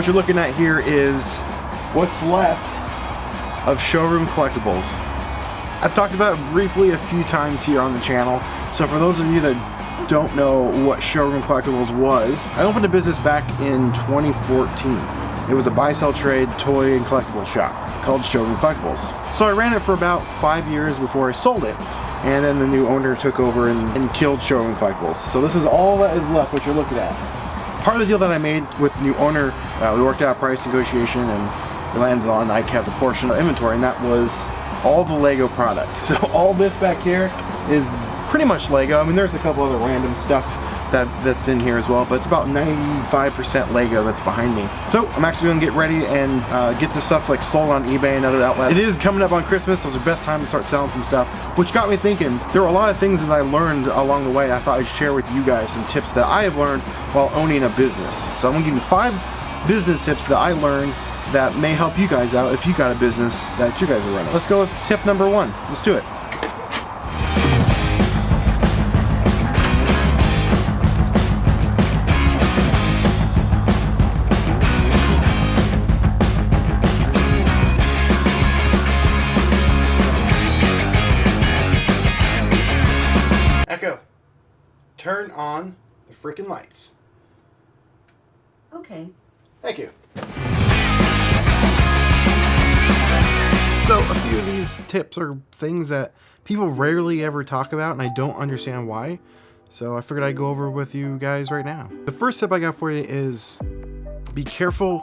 So what you're looking at here is what's left of Showroom Collectibles. I've talked about it briefly a few times here on the channel. So for those of you that don't know what Showroom Collectibles was, I opened a business back in 2014. It was a buy-sell trade toy and collectible shop called Showroom Collectibles. So I ran it for about 5 years before I sold it. And then the new owner took over and killed Showroom Collectibles. So this is all that is left, what you're looking at. Part of the deal that I made with the new owner, we worked out a price negotiation and we landed on, I kept a portion of inventory, and that was all the Lego products. So all this back here is pretty much Lego. I mean, there's a couple other random stuff that's in here as well, but it's about 95% Lego that's behind me. So I'm actually gonna get ready and get this stuff like sold on eBay and other outlets. It is coming up on Christmas, so it's the best time to start selling some stuff, which got me thinking, there were a lot of things that I learned along the way. I thought I'd share with you guys some tips that I have learned while owning a business. So I'm gonna give you 5 business tips that I learned that may help you guys out if you got a business that you guys are running. Let's go with tip number 1. Let's do it. Echo, turn on the freaking lights. Okay. Thank you. So a few of these tips are things that people rarely ever talk about, and I don't understand why. So I figured I'd go over with you guys right now. The first tip I got for you is be careful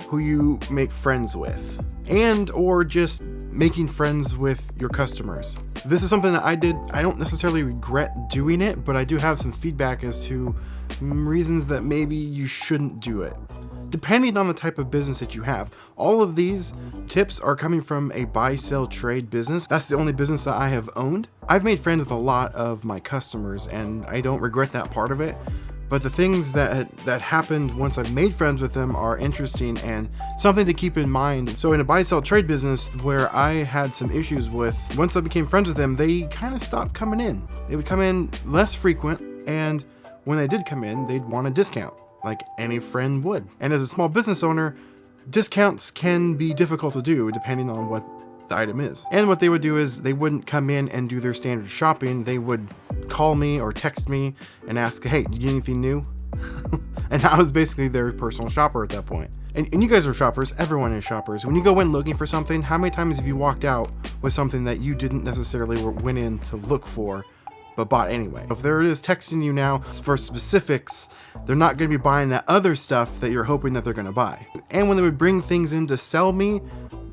who you make friends with, and or just making friends with your customers. This is something that I did. I don't necessarily regret doing it, but I do have some feedback as to reasons that maybe you shouldn't do it, depending on the type of business that you have. All of these tips are coming from a buy-sell trade business. That's the only business that I have owned. I've made friends with a lot of my customers, and I don't regret that part of it. But the things that happened once I've made friends with them are interesting and something to keep in mind. So in a buy-sell trade business where I had some issues with, once I became friends with them, they kind of stopped coming in. They would come in less frequent, and when they did come in, they'd want a discount, like any friend would. And as a small business owner, discounts can be difficult to do depending on what the item is. And what they would do is they wouldn't come in and do their standard shopping. They would call me or text me and ask, hey, did you get anything new? And I was basically their personal shopper at that point. And you guys are shoppers, everyone is shoppers. When you go in looking for something, how many times have you walked out with something that you didn't necessarily went in to look for, but bought anyway? If there it is texting you now for specifics, they're not going to be buying that other stuff that you're hoping that they're going to buy. And when they would bring things in to sell me,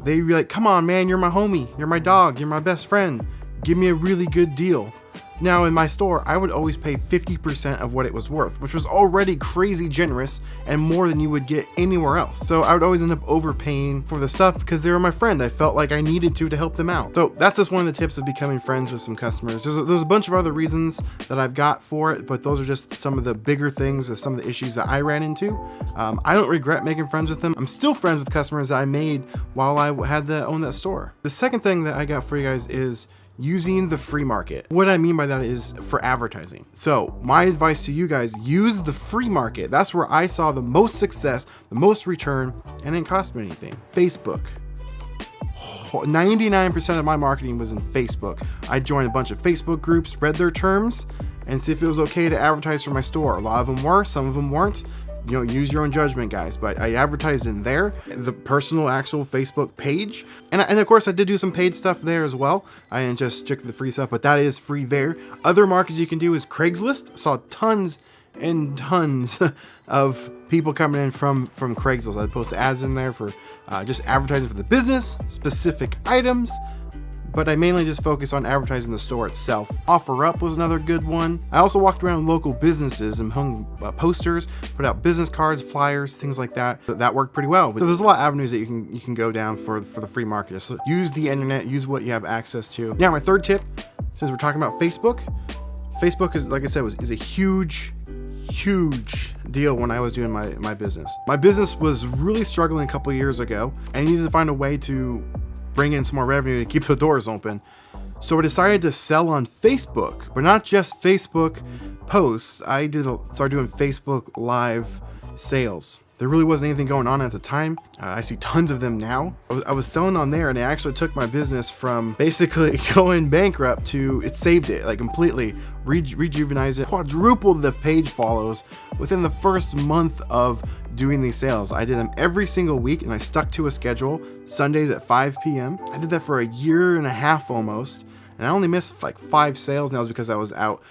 they'd be like, come on, man, you're my homie, you're my dog, you're my best friend, give me a really good deal. Now in my store, I would always pay 50% of what it was worth, which was already crazy generous and more than you would get anywhere else. So I would always end up overpaying for the stuff because they were my friend. I felt like I needed to help them out. So that's just one of the tips of becoming friends with some customers. There's a bunch of other reasons that I've got for it, but those are just some of the bigger things, some of the issues that I ran into. I don't regret making friends with them. I'm still friends with customers that I made while I had to own that store. The second thing that I got for you guys is using the free market. What I mean by that is for advertising. So my advice to you guys, use the free market. That's where I saw the most success, the most return, and it didn't cost me anything. Facebook. 99% of my marketing was in Facebook. I joined a bunch of Facebook groups, read their terms, and see if it was okay to advertise for my store. A lot of them were, some of them weren't. You know, use your own judgment, guys, but I advertised in there, the personal actual Facebook page. And of course I did do some paid stuff there as well. I didn't just stick to the free stuff, but that is free there. Other markets you can do is Craigslist. I saw tons and tons of people coming in from Craigslist. I'd post ads in there for just advertising for the business, specific items, but I mainly just focus on advertising the store itself. OfferUp was another good one. I also walked around local businesses and hung posters, put out business cards, flyers, things like that. That worked pretty well. But there's a lot of avenues that you can go down for the free market. So use the internet, use what you have access to. Now, my third tip, since we're talking about Facebook, Facebook is, like I said, is a huge deal when I was doing my business. My business was really struggling a couple years ago. I needed to find a way to bring in some more revenue to keep the doors open. So I decided to sell on Facebook, but not just Facebook posts. I started doing Facebook live sales. There really wasn't anything going on at the time. I see tons of them now. I was selling on there, and it actually took my business from basically going bankrupt to it saved it, like completely rejuvenized it, quadrupled the page follows within the first month of doing these sales. I did them every single week, and I stuck to a schedule, Sundays at 5 p.m. I did that for a year and a half almost, and I only missed like 5 sales, and that was because I was out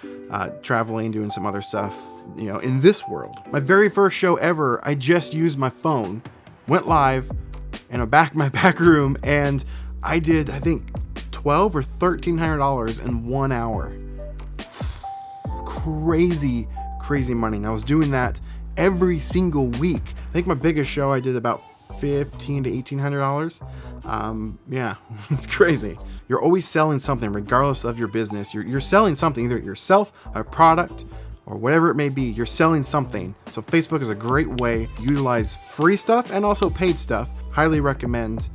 traveling, doing some other stuff, you know, in this world. My very first show ever, I just used my phone, went live in my back room, and I did, I think, $1,200 or $1,300 in 1 hour. Crazy money. And I was doing that every single week. I think my biggest show I did about $1,500 to $1,800. Yeah, it's crazy. You're always selling something, regardless of your business. You're selling something, either yourself, a product, or whatever it may be. You're selling something. So Facebook is a great way to utilize free stuff and also paid stuff. Highly recommend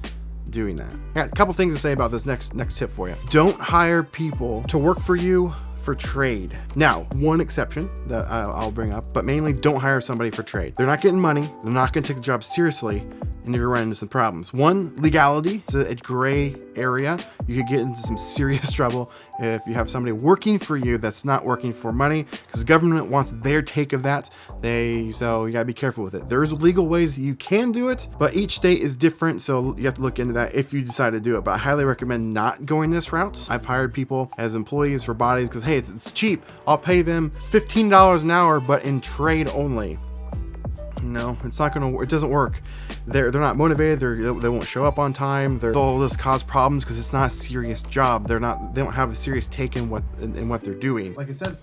doing that. I got a couple things to say about this next tip for you. Don't hire people to work for you for trade. Now, one exception that I'll bring up, but mainly don't hire somebody for trade. They're not getting money. They're not going to take the job seriously, and you're running into some problems. One, legality. It's a gray area. You could get into some serious trouble if you have somebody working for you that's not working for money, because the government wants their take of that. So you gotta be careful with it. There's legal ways that you can do it, but each state is different, so you have to look into that if you decide to do it. But I highly recommend not going this route. I've hired people as employees for bodies because, hey, it's cheap. I'll pay them $15 an hour, but in trade only. No, it's not gonna. It doesn't work. They're not motivated. They won't show up on time. They'll just cause problems because it's not a serious job. They don't have a serious take in what they're doing. Like I said,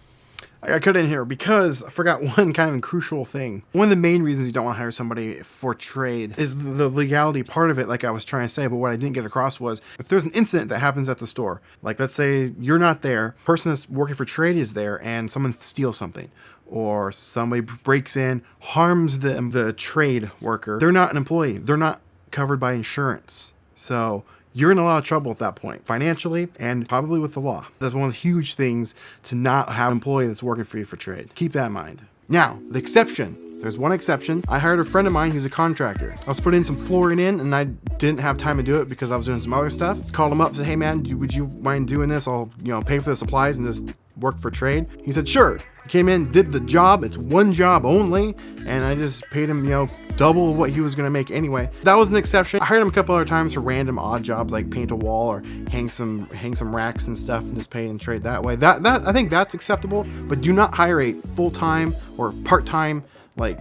I cut in here because I forgot one kind of crucial thing. One of the main reasons you don't want to hire somebody for trade is the legality part of it, like I was trying to say, but what I didn't get across was if there's an incident that happens at the store, like let's say you're not there, person that's working for trade is there, and someone steals something, or somebody breaks in, harms the trade worker, they're not an employee. They're not covered by insurance. So you're in a lot of trouble at that point, financially and probably with the law. That's one of the huge things to not have an employee that's working for you for trade. Keep that in mind. Now, the exception. There's one exception. I hired a friend of mine who's a contractor. I was putting some flooring in, and I didn't have time to do it because I was doing some other stuff. Called him up, said, "Hey man, would you mind doing this? I'll pay for the supplies and just work for trade." He said, "Sure." He came in, did the job. It's one job only, and I just paid him, double what he was gonna make anyway. That was an exception. I hired him a couple other times for random odd jobs like paint a wall or hang some racks and stuff and just pay and trade that way. That I think that's acceptable, but do not hire a full-time or part-time, like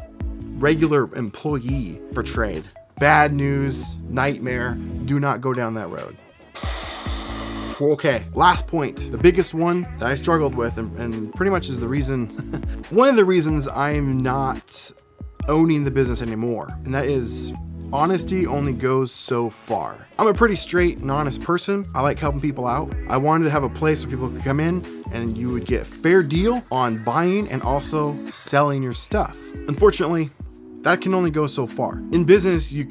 regular employee for trade. Bad news, nightmare. Do not go down that road. Okay, last point, the biggest one that I struggled with and pretty much is the reason, one of the reasons I'm not owning the business anymore, and that is honesty only goes so far. I'm a pretty straight and honest person. I like helping people out. I wanted to have a place where people could come in and you would get a fair deal on buying and also selling your stuff. Unfortunately, that can only go so far. In business, you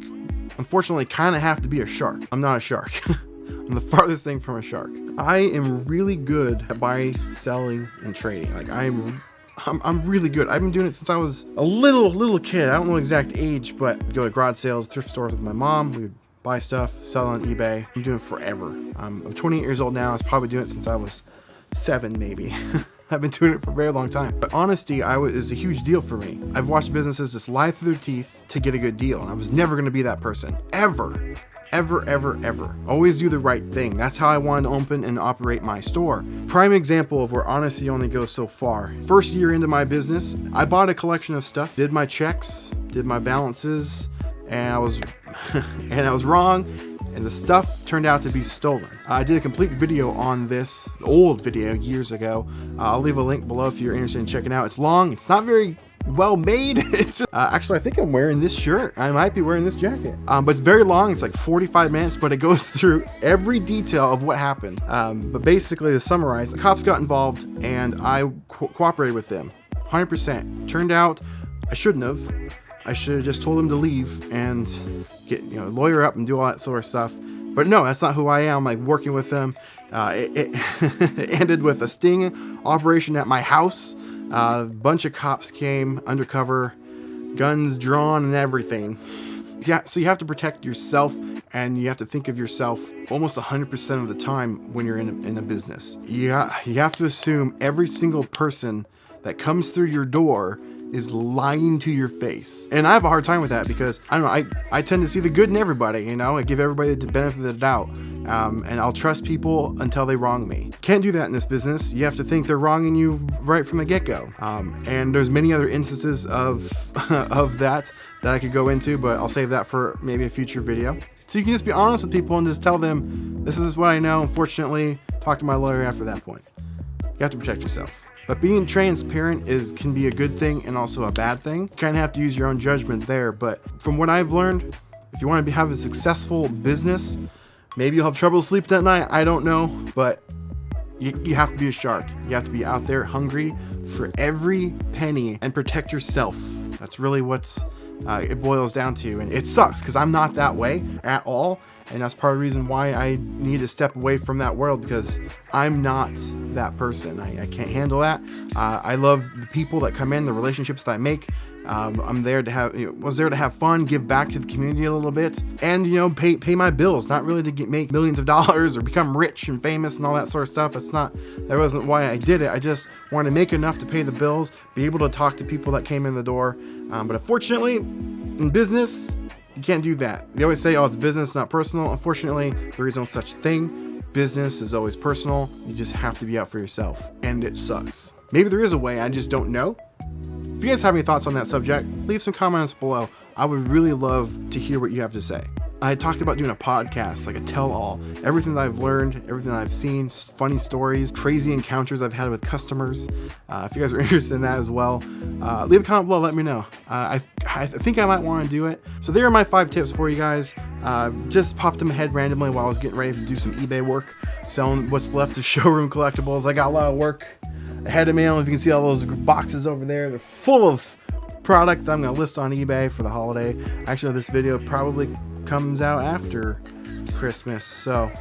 unfortunately kind of have to be a shark. I'm not a shark. I'm the farthest thing from a shark. I am really good at buying, selling, and trading. Like I'm really good. I've been doing it since I was a little kid. I don't know the exact age, but I'd go to garage sales, thrift stores with my mom. We would buy stuff, sell on eBay. I'm doing it forever. I'm 28 years old now. I was probably doing it since I was 7, maybe. I've been doing it for a very long time. But honesty is a huge deal for me. I've watched businesses just lie through their teeth to get a good deal, and I was never going to be that person. Ever. Always do the right thing. That's how I wanted to open and operate my store. Prime example of where honesty only goes so far. First year into my business, I bought a collection of stuff, did my checks, did my balances, and I was wrong, and the stuff turned out to be stolen. I did a complete video on this, old video years ago. I'll leave a link below if you're interested in checking it out. It's long, it's not very well made. It's just, actually, I think I'm wearing this shirt. I might be wearing this jacket. But it's very long. It's like 45 minutes, but it goes through every detail of what happened. But basically, to summarize, the cops got involved, and I cooperated with them 100%. Turned out I shouldn't have. I should have just told them to leave and get lawyer up and do all that sort of stuff. But no, that's not who I am. Like working with them. It ended with a sting operation at my house. A bunch of cops came undercover, guns drawn and everything. Yeah, so you have to protect yourself, and you have to think of yourself almost 100% of the time when you're in a business. You have to assume every single person that comes through your door is lying to your face. And I have a hard time with that because, I don't know, I tend to see the good in everybody, you know? I give everybody the benefit of the doubt. And I'll trust people until they wrong me. Can't do that in this business. You have to think they're wronging you right from the get-go. And there's many other instances of of that I could go into, but I'll save that for maybe a future video. So you can just be honest with people and just tell them, this is what I know. Unfortunately, talk to my lawyer after that point. You have to protect yourself. But being transparent can be a good thing and also a bad thing. You kind of have to use your own judgment there. But from what I've learned, if you want to have a successful business, maybe you'll have trouble sleeping at night, I don't know, but you have to be a shark. You have to be out there hungry for every penny and protect yourself. That's really what it boils down to. And it sucks because I'm not that way at all. And that's part of the reason why I need to step away from that world, because I'm not that person. I can't handle that. I love the people that come in, the relationships that I make. I'm there to was there to have fun, give back to the community a little bit, and pay my bills. Not really to make millions of dollars or become rich and famous and all that sort of stuff. That wasn't why I did it. I just wanted to make enough to pay the bills, be able to talk to people that came in the door. But unfortunately, in business, you can't do that. They always say, oh, it's business, not personal. Unfortunately, there is no such thing. Business is always personal. You just have to be out for yourself, and it sucks. Maybe there is a way, I just don't know. If you guys have any thoughts on that subject, leave some comments below. I would really love to hear what you have to say. I talked about doing a podcast, like a tell-all. Everything that I've learned, everything that I've seen, funny stories, crazy encounters I've had with customers. If you guys are interested in that as well, leave a comment below, let me know. I think I might want to do it. So there are my 5 tips for you guys. Just popped in my head randomly while I was getting ready to do some eBay work, selling what's left of Showroom Collectibles. I got a lot of work ahead of me. I don't know if you can see all those boxes over there. They're full of product that I'm going to list on eBay for the holiday. Actually, this video probably comes out after Christmas, so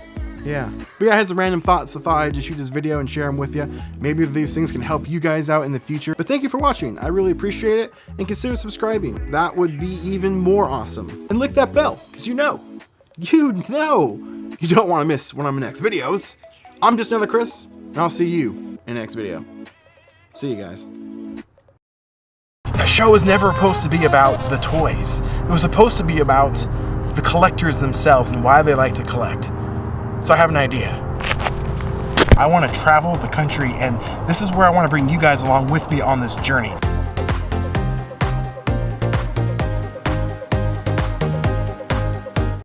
yeah. But yeah, I had some random thoughts. I thought I'd just shoot this video and share them with you. Maybe these things can help you guys out in the future. But thank you for watching. I really appreciate it, and consider subscribing. That would be even more awesome. And click that bell, because you don't want to miss one of my next videos. I'm just another Chris, and I'll see you in the next video. See you guys. The show was never supposed to be about the toys. It was supposed to be about the collectors themselves and why they like to collect. So I have an idea. I want to travel the country, and this is where I want to bring you guys along with me on this journey.